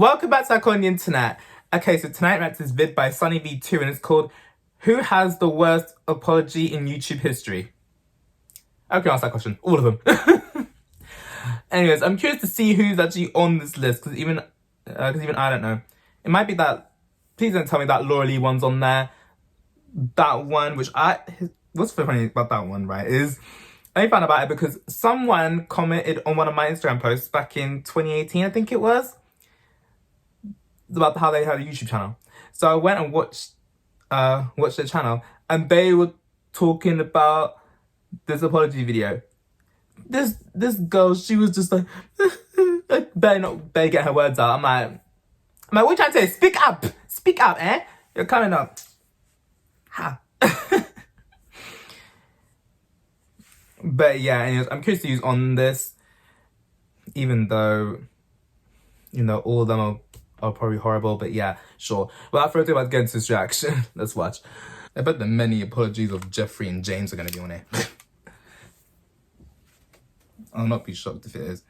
Welcome back to Icon on the Internet. Okay, so tonight reacts this vid by SunnyV2 and it's called Who Has the Worst Apology in YouTube History? I can answer that question. All of them. Anyways, I'm curious to see who's actually on this list because even I don't know. It might be that. Please don't tell me that Laura Lee one's on there. That one, what's so funny about that one, right? Is I found about it because someone commented on one of my Instagram posts back in 2018, I think it was, about how they had a YouTube channel. So I went and watched their channel, and they were talking about this apology video. This girl, she was just like, better get her words out. I'm like, what are you trying to say? Speak up, eh? You're coming up. Ha. But yeah, anyways, I'm curious to use on this, even though, all of them are probably horrible, but yeah, sure. Without further ado, let's get into this reaction. Let's watch. I bet the many apologies of Jeffree and James are going to be on here. I'll not be shocked if it is.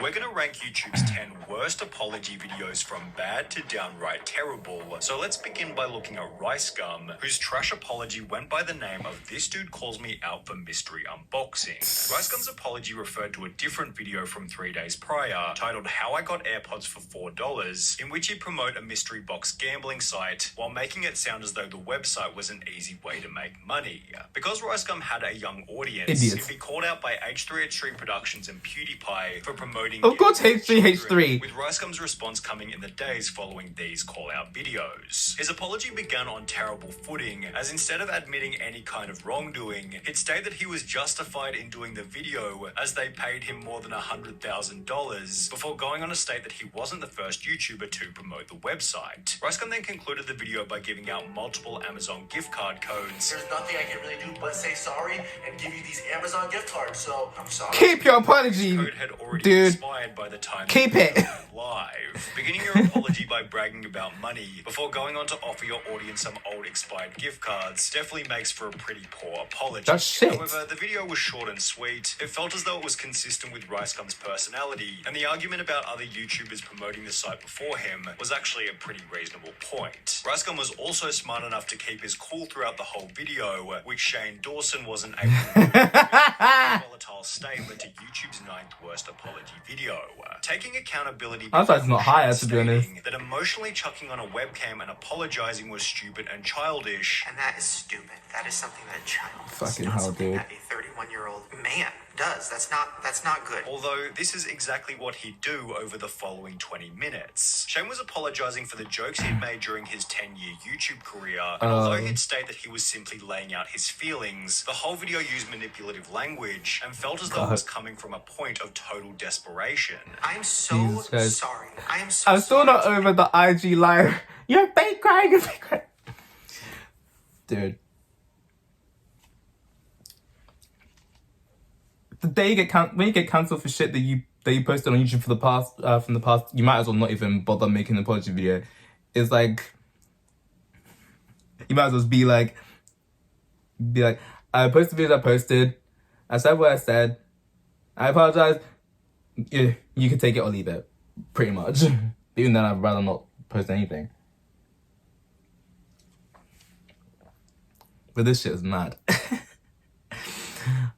We're going to rank YouTube's 10 worst apology videos from bad to downright terrible. So let's begin by looking at RiceGum, whose trash apology went by the name of This Dude Calls Me Out for Mystery Unboxing. RiceGum's apology referred to a different video from 3 days prior, titled How I Got AirPods for $4, in which he'd promote a mystery box gambling site, while making it sound as though the website was an easy way to make money. Because RiceGum had a young audience, he'd be called out by H3H3 Productions and PewDiePie for promoting. Of course, H3H3. With RiceGum's response coming in the days following these call-out videos. His apology began on terrible footing, as instead of admitting any kind of wrongdoing, he'd state that he was justified in doing the video as they paid him more than $100,000, before going on to state that he wasn't the first YouTuber to promote the website. RiceGum then concluded the video by giving out multiple Amazon gift card codes. There's nothing I can really do but say sorry and give you these Amazon gift cards, so I'm sorry. Keep your apology, dude. By the time keep it live. Beginning your apology by bragging about money before going on to offer your audience some old expired gift cards definitely makes for a pretty poor apology. That's shit. However, the video was short and sweet. It felt as though it was consistent with RiceGum's personality, and the argument about other YouTubers promoting the site before him was actually a pretty reasonable point. RiceGum was also smart enough to keep his cool throughout the whole video, which Shane Dawson wasn't able to do. Volatile state led to YouTube's 9th worst apology video. Taking accountability. I thought it's not higher, to be honest. That emotionally chucking on a webcam and apologizing was stupid and childish. And that is stupid. That is something that a child fucking hell, dude. That a 31-year-old man does. That's not good. Although this is exactly what he'd do over the following 20 minutes. Shane was apologizing for the jokes he'd made during his 10-year YouTube career, and although he'd state that he was simply laying out his feelings, the whole video used manipulative language and felt as though it was coming from a point of total desperation. I'm so sorry. I'm still not over the IG live. You're fake crying. Dude. The day you get when you get cancelled for shit that you posted on YouTube from the past, you might as well not even bother making an apology video. It's like you might as well be like, I posted the videos I posted, I said what I said, I apologize. You can take it or leave it, pretty much. Even then, I'd rather not post anything. But this shit is mad.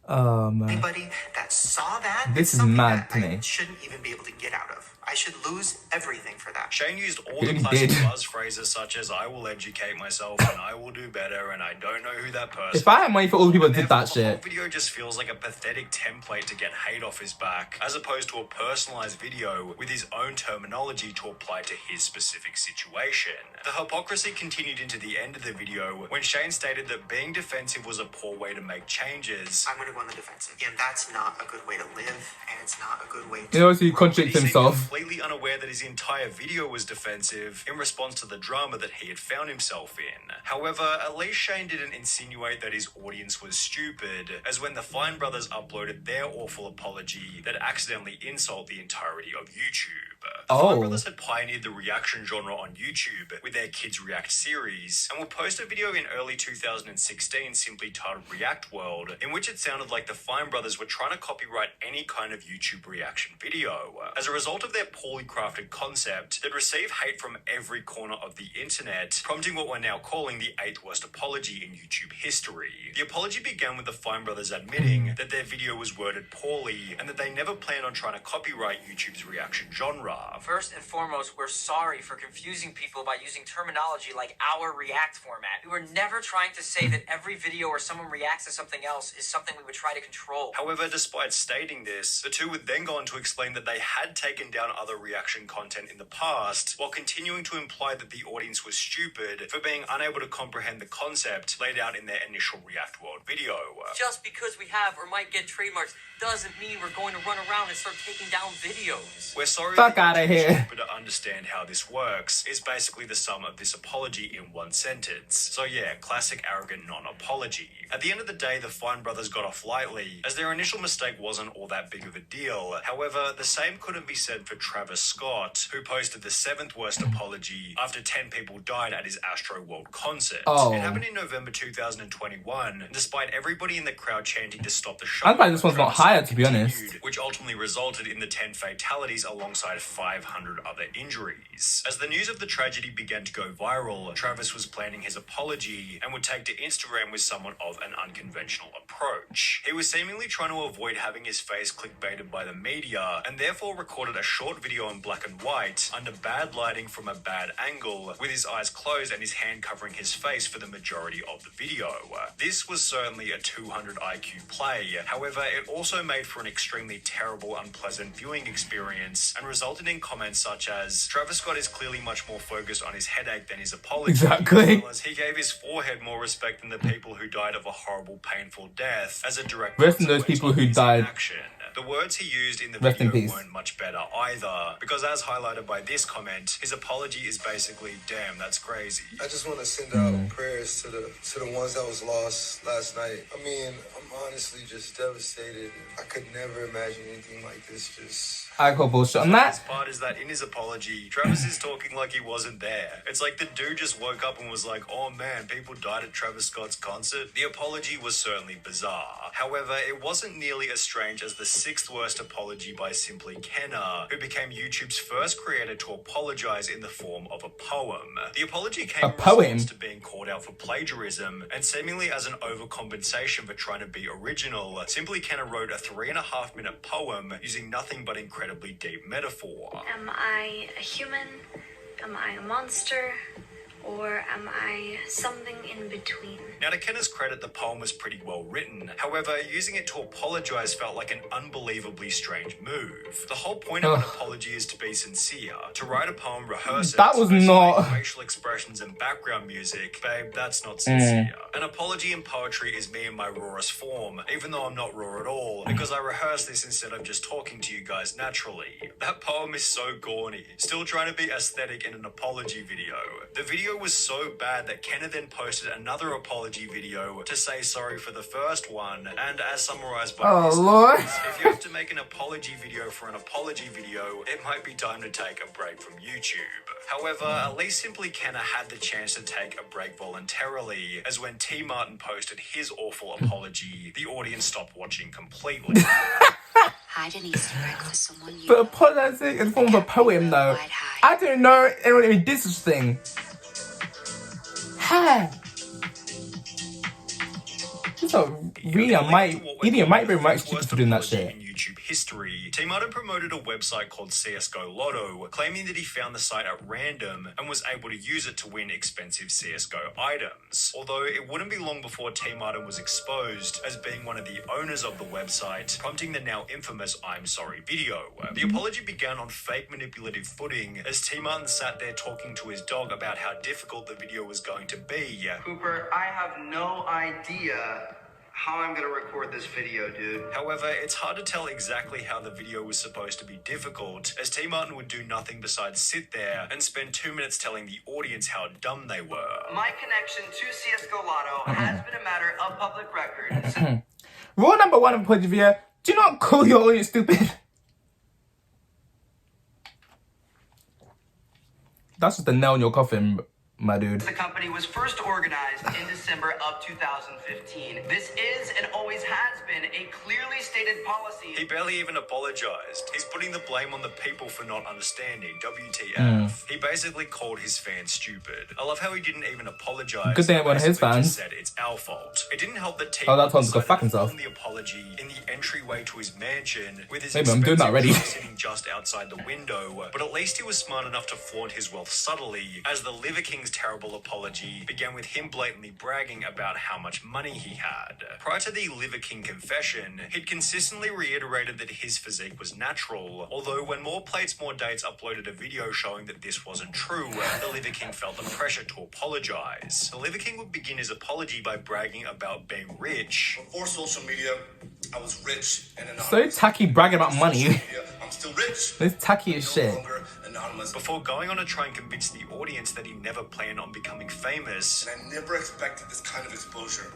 Oh man. Anybody that saw that, this is mad to me. I shouldn't even be able to get out of. I should lose everything for that. Shane used all the classic buzz phrases such as I will educate myself and I will do better and I don't know who that person is. If I had money for all the people that did that shit. The video just feels like a pathetic template to get hate off his back, as opposed to a personalized video with his own terminology to apply to his specific situation. The hypocrisy continued into the end of the video when Shane stated that being defensive was a poor way to make changes. I'm going to go on the defensive. And that's not a good way to live, and it's not a good way to... You know, he contradicts himself. Completely unaware that his entire video was defensive in response to the drama that he had found himself in. However, at least Shane didn't insinuate that his audience was stupid, as when the Fine Brothers uploaded their awful apology that accidentally insult the entirety of YouTube. The Fine Brothers had pioneered the reaction genre on YouTube with their Kids React series, and will post a video in early 2016 simply titled React World, in which it sounded like the Fine Brothers were trying to copyright any kind of YouTube reaction video. As a result of their their poorly crafted concept, they'd receive hate from every corner of the internet, prompting what we're now calling the 8th worst apology in YouTube history. The apology began with the Fine brothers admitting that their video was worded poorly and that they never planned on trying to copyright YouTube's reaction genre. First and foremost, we're sorry for confusing people by using terminology like our react format. We were never trying to say that every video where someone reacts to something else is something we would try to control. However, despite stating this, the two would then go on to explain that they had taken down other reaction content in the past, while continuing to imply that the audience was stupid for being unable to comprehend the concept laid out in their initial React World video. Just because we have or might get trademarks doesn't mean we're going to run around and start taking down videos. We're sorry Fuck that outta you're too here. stupid to understand how this works is basically the sum of this apology in one sentence. So yeah, classic arrogant non-apology. At the end of the day, the Fine brothers got off lightly, as their initial mistake wasn't all that big of a deal. However, the same couldn't be said for Travis Scott, who posted the 7th worst apology after 10 people died at his Astro World concert. Oh. It happened in November 2021, despite everybody in the crowd chanting to stop the show. I'm glad this one's not Travis higher, Scott to be honest. continued, which ultimately resulted in the 10 fatalities alongside 500 other injuries. As the news of the tragedy began to go viral, Travis was planning his apology and would take to Instagram with somewhat of an unconventional approach. He was seemingly trying to avoid having his face clickbaited by the media, and therefore recorded a short video in black and white under bad lighting from a bad angle, with his eyes closed and his hand covering his face for the majority of the video. This was certainly a 200 IQ play. However, it also made for an extremely terrible, unpleasant viewing experience and resulted in comments such as, Travis Scott is clearly much more focused on his headache than his apology. Exactly. As well as he gave his forehead more respect than the people who died of a horrible, painful death as a direct Rest in those consequence people of who his died. action. The words he used in the Rest in video peace. weren't much better either, because as highlighted by this comment, his apology is basically, damn, that's crazy. I just want to send out prayers to the ones that was lost last night. I mean, I'm honestly just devastated. I could never imagine anything like this. Just I call bullshit on The that. best part is that in his apology, Travis is talking like he wasn't there. It's like the dude just woke up and was like, oh man, people died at Travis Scott's concert. The apology was certainly bizarre. However, it wasn't nearly as strange as the 6th worst apology by Simply Kenna, who became YouTube's first creator to apologize in the form of a poem. The apology came A in poem? response to being called out for plagiarism, and seemingly as an overcompensation for trying to be original, Simply Kenna wrote a 3.5-minute poem using nothing but incredibly deep metaphor. Am I a human? Am I a monster? Or am I something in between? Now, to Kenna's credit, the poem was pretty well written. However, using it to apologize felt like an unbelievably strange move. The whole point of an apology is to be sincere. To write a poem, rehearse it. That was to display not- facial expressions and background music. Babe, that's not sincere. An apology in poetry is me in my rawest form, even though I'm not raw at all, because I rehearse this instead of just talking to you guys naturally. That poem is so corny. Still trying to be aesthetic in an apology video. The video was so bad that Kenna then posted another apology video to say sorry for the first one, and as summarized by Oh, this, Lord. if you have to make an apology video for an apology video, it might be time to take a break from YouTube. However, at least Simply Kenna had the chance to take a break voluntarily, as when T. Martin posted his awful apology, the audience stopped watching completely. Hide an Easter egg for someone you But know. apologizing in the form of a poem, though. I don't know anyone even did such thing. Hey. So really, I might be right stupid for doing that shit. In YouTube history, T. Martin promoted a website called CSGO Lotto, claiming that he found the site at random and was able to use it to win expensive CSGO items. Although it wouldn't be long before T. Martin was exposed as being one of the owners of the website, prompting the now infamous I'm Sorry video. The apology began on fake manipulative footing as T. Martin sat there talking to his dog about how difficult the video was going to be. Cooper, I have no idea how I'm gonna record this video, dude. However, it's hard to tell exactly how the video was supposed to be difficult, as T. Martin would do nothing besides sit there and spend 2 minutes telling the audience how dumb they were. My connection to CSGO Lotto has been a matter of public record. Rule number 1 of apology video: do not call your audience stupid. That's just a nail in your coffin, my dude. The company was first organized in December of 2015. This is and always has been a clearly stated policy. He barely even apologized. He's putting the blame on the people for not understanding. WTF. He basically called his fans stupid. I love how he didn't even apologize. Good thing it wasn't his Basically fans. just said it's our fault. It didn't help that T Oh, that one's got decided fuck to himself. film the apology in the entryway to his mansion with his Maybe I'm doing that already. expensive car sitting just outside the window. But at least he was smart enough to flaunt his wealth subtly, as the Liver King's terrible apology began with him blatantly bragging about how much money he had. Prior to the Liver King confession, he'd consistently reiterated that his physique was natural, although when More Plates More Dates uploaded a video showing that this wasn't true, the Liver King felt the pressure to apologize. The Liver King would begin his apology by bragging about being rich. Before social media, I was rich and anonymous. So tacky bragging about money. Social media, I'm still rich. This tacky as No shit. longer anonymous. Before going on to try and convince the audience that he never planned on becoming famous, And I never expected this kind of exposure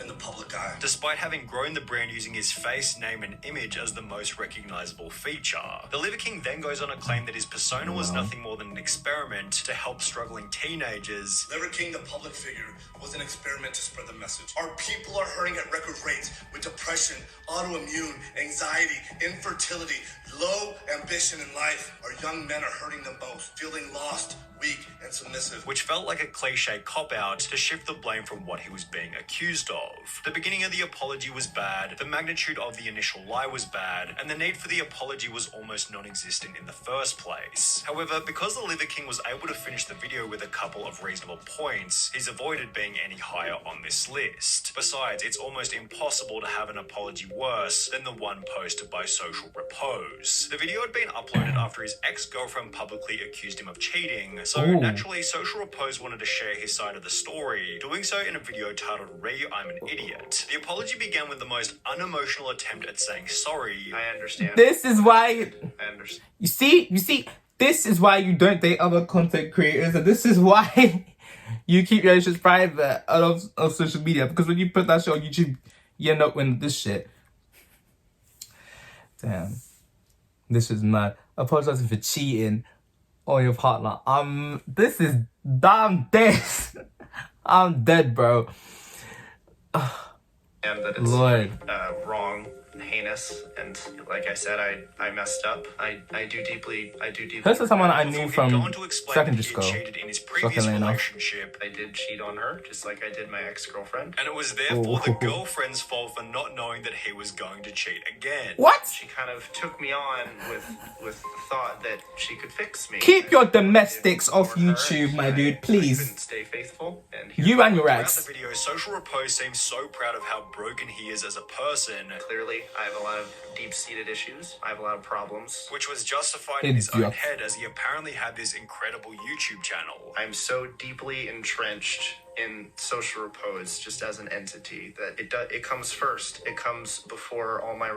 in the public eye. despite having grown the brand using his face, name, and image as the most recognizable feature. The Liver King then goes on to claim that his persona was nothing more than an experiment to help struggling teenagers. Liver King, the public figure, was an experiment to spread the message. Our people are hurting at record rates with depression, autoimmune, anxiety, infertility, low ambition in life. Our young men are hurting the most, feeling lost, weak, and submissive. Which felt like a cliche cop-out to shift the blame from what he was being accused of. The beginning of the apology was bad, the magnitude of the initial lie was bad, and the need for the apology was almost non-existent in the first place. However, because the Liver King was able to finish the video with a couple of reasonable points, he's avoided being any higher on this list. Besides, it's almost impossible to have an apology worse than the one posted by Social Repose. The video had been uploaded after his ex-girlfriend publicly accused him of cheating, so Ooh. naturally Social Repose wanted to share his side of the story, doing so in a video titled Re, I'm an Idiot. The apology began with the most unemotional attempt at saying sorry. I understand. This is why I understand. you see, this is why you don't date other content creators, and this is why you keep your shit private of social media, because when you put that shit on YouTube, you end up with this shit. Damn. This is mad. Apologizing for cheating on your partner. This is damn this. I'm dead, bro. And that it's Lord. wrong, heinous, and like I said, I messed up. I do deeply. This is someone I knew Before he'd from gone to explain secondary that he school. had cheated in his previous Shockingly enough. relationship, I did cheat on her, just like I did my ex-girlfriend. and it was therefore the Ooh. girlfriend's fault for not knowing that he was going to cheat again. What? She kind of took me on with the thought that she could fix me. Keep your I did domestics off for her, YouTube, my and dude, I please. couldn't stay faithful, and here You and your Throughout ex. the video, Social Repose seems so proud of how broken he is as a person, clearly I have a lot of deep-seated issues. I have a lot of problems. which was justified in his own Idiot. head as he apparently had this incredible YouTube channel. I'm so deeply entrenched in Social Repose just as an entity that it comes first. It comes before all my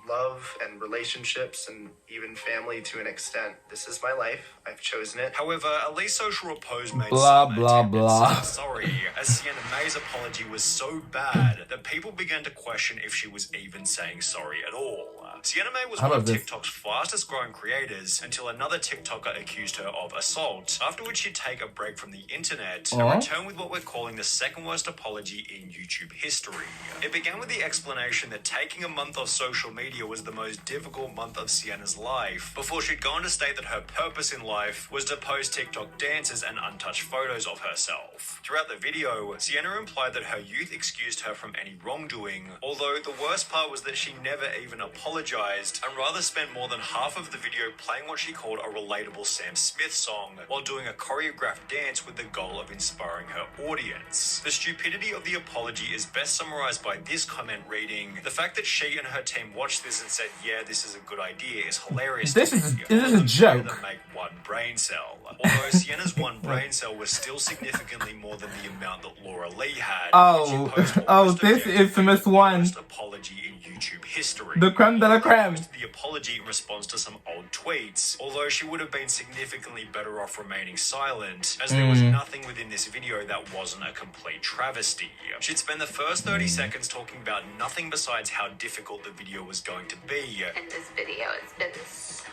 love and relationships and even family to an extent. This is my life. I've chosen it. However, at least Social Repose made Blah, some blah, attempt at blah. saying sorry, as Sienna May's apology was so bad that people began to question if she was even saying sorry at all. Sienna May was How one of about this? TikTok's fastest growing creators until another TikToker accused her of assault, after which she'd take a break from the internet and Aw. return with what we're calling the second worst apology in YouTube history. It began with the explanation that taking a month off social media was the most difficult month of Sienna's life, before she'd gone to state that her purpose in life was to post TikTok dances and untouched photos of herself. Throughout the video, Sienna implied that her youth excused her from any wrongdoing, although the worst part was that she never even apologized and rather spent more than half of the video playing what she called a relatable Sam Smith song while doing a choreographed dance with the goal of inspiring her audience. The stupidity of the apology is best summarized by this comment reading: "The fact that she and her team watched this and said, yeah, this is a good idea is hilarious. This to is- me. this is All a of them joke." that make one brain cell." Although Sienna's one brain cell was still significantly more than the amount that Laura Lee had. Oh, which imposed oh, almost this objectively infamous the one. worst apology in YouTube history. The creme de la creme. The apology in response to some old tweets, although she would have been significantly better off remaining silent, as there was nothing within this video that wasn't a complete travesty. She'd spend the first 30 seconds talking about nothing besides how difficult the video was going to be. In this video, it's been so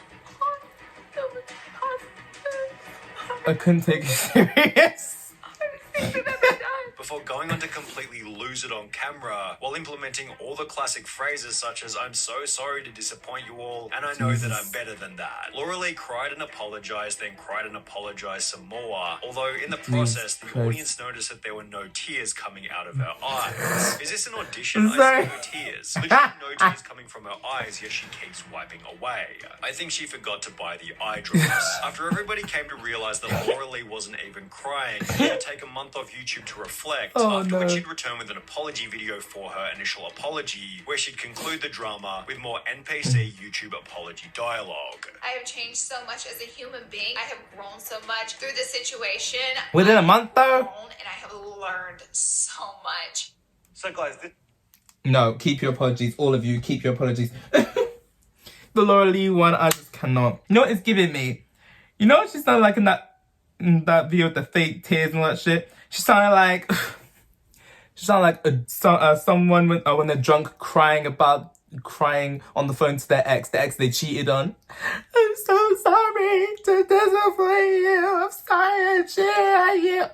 positive. I couldn't take it serious. Things have ever done. before going on to completely lose it on camera while implementing all the classic phrases such as "I'm so sorry to disappoint you all" and "I know that I'm better than that." Laura Lee cried and apologized, then cried and apologized some more, although in the process the audience noticed that there were no tears coming out of her eyes. Is this an audition? I see no tears. Literally no tears coming from her eyes, yet she keeps wiping away. I think she forgot to buy the eye drops. After everybody came to realize that Laura Lee wasn't even crying, she had to take a month off YouTube to reflect, after which she'd return with an apology video for her initial apology, where she'd conclude the drama with more NPC YouTube apology dialogue. I have changed so much as a human being. I have grown so much through the situation. Within a month, though? And I have learned so much. So guys, No, keep your apologies. All of you, keep your apologies. The Laura Lee one, I just cannot. You know what it's giving me? You know what she sounded like in that video with the fake tears and all that shit? She sounded like... She sounded like someone when they're drunk crying on the phone to their ex they cheated on. I'm so sorry to disappoint you. I'm sorry to cheat you.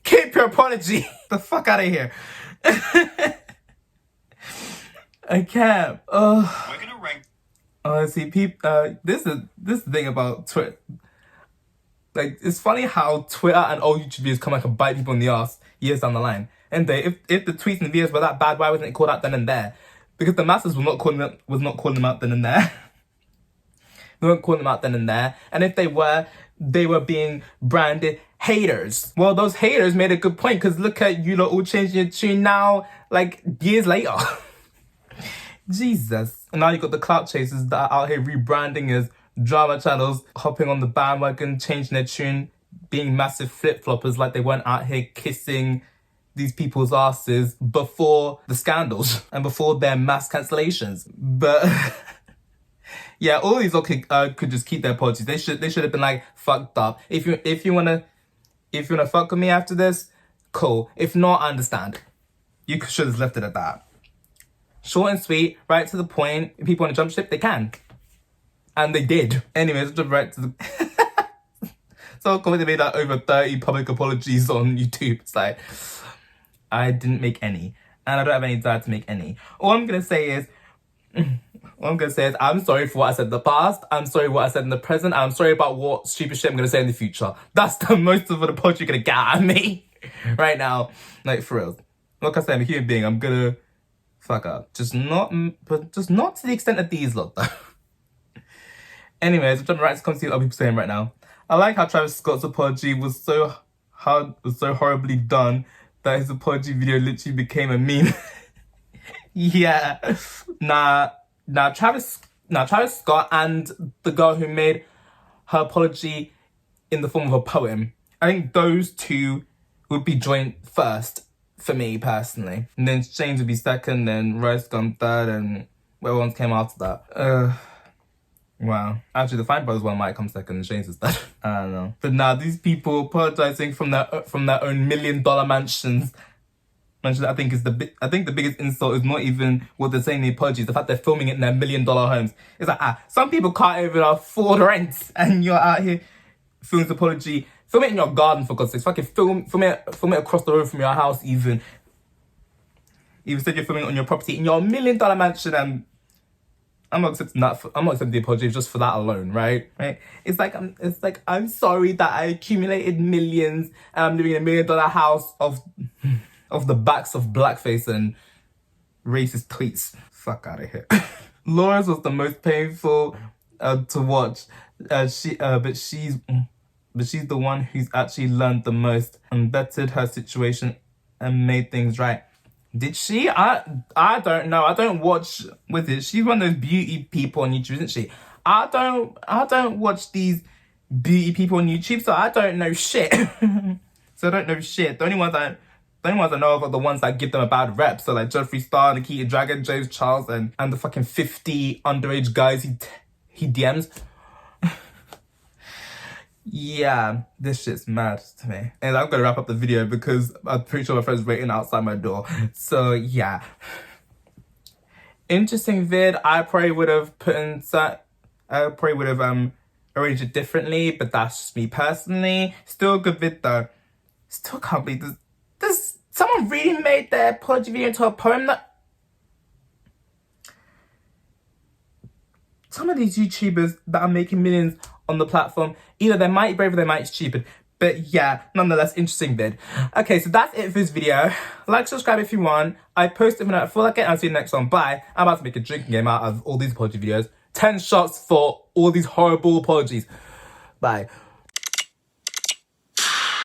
Keep your apology. The fuck out of here. I can't. we're gonna rank. Honestly, this is the thing about Twitter. Like, it's funny how Twitter and all YouTube videos come back and bite people in the ass years down the line. And if the tweets and videos were that bad, why wasn't it called out then and there? Because the masses was not calling them out then and there. They weren't calling them out then and there. And if they were being branded haters. Well, those haters made a good point, because look at you lot all changing your tune now, like, years later. Jesus. And now you got the clout chasers that are out here rebranding as drama channels, hopping on the bandwagon, changing their tune, being massive flip-floppers, like they weren't out here kissing these people's asses before the scandals and before their mass cancellations. But yeah, all these could just keep their apologies. They should have been like, fucked up. If you wanna fuck with me after this, cool. If not, I understand. You should have left it at that. Short and sweet, right to the point. If people want to jump ship, they can. And they did. Anyways, jump right to the... Someone commented made like over 30 public apologies on YouTube. It's like, I didn't make any. And I don't have any desire to make any. All I'm going to say is, I'm sorry for what I said in the past. I'm sorry for what I said in the present. I'm sorry about what stupid shit I'm going to say in the future. That's the most of an apology you're going to get out of me right now. Like, for real. Like I said, I'm a human being. I'm going to fuck up. Just not to the extent of these lot, though. Anyways, I'm jumping right to come see what other people saying right now. I like how Travis Scott's apology was so horribly done that his apology video literally became a meme. Yeah. Nah, Travis Scott and the girl who made her apology in the form of a poem, I think those two would be joint first for me personally. And then James would be second, then Rice Gum third, and whoever else came after that. Wow. Actually, the Fine Brothers one might come second and Shane's is third. I don't know. But now these people apologizing from their own $1 million mansions. I think the biggest insult is not even what they're saying in the apologies. The fact they're filming it in their $1 million homes. It's like, some people can't even afford rent, and you're out here filming this apology. Film it in your garden, for God's sake. Fucking film it across the road from your house, even. Even said you're filming it on your property in your $1 million mansion, and I'm not accepting that. I'm not accepting the apology just for that alone, right? It's like I'm sorry that I accumulated millions and I'm living in $1 million house of the backs of blackface and racist tweets. Fuck out of here. Laura's was the most painful to watch. But she's the one who's actually learned the most and bettered her situation and made things right. Did she? I don't know. I don't watch with it. She's one of those beauty people on YouTube, isn't she? I don't watch these beauty people on YouTube, so I don't know shit. The only ones I know of are the ones that give them a bad rep. So like Jeffree Star, Nikita Dragon, James Charles, and the fucking 50 underage guys he DMs. Yeah, this shit's mad to me. And I'm gonna wrap up the video because I'm pretty sure my friend's waiting outside my door. So yeah. Interesting vid. I probably would have arranged it differently, but that's just me personally. Still a good vid though. Still can't believe this someone really made their apology video into a poem? That some of these YouTubers that are making millions on the platform, either they might be brave or they might be stupid. But yeah, nonetheless, interesting vid. Okay, so that's it for this video. Like, subscribe if you want. I post it when I feel like it. I'll see you next one. Bye. I'm about to make a drinking game out of all these apology videos. 10 shots for all these horrible apologies. Bye.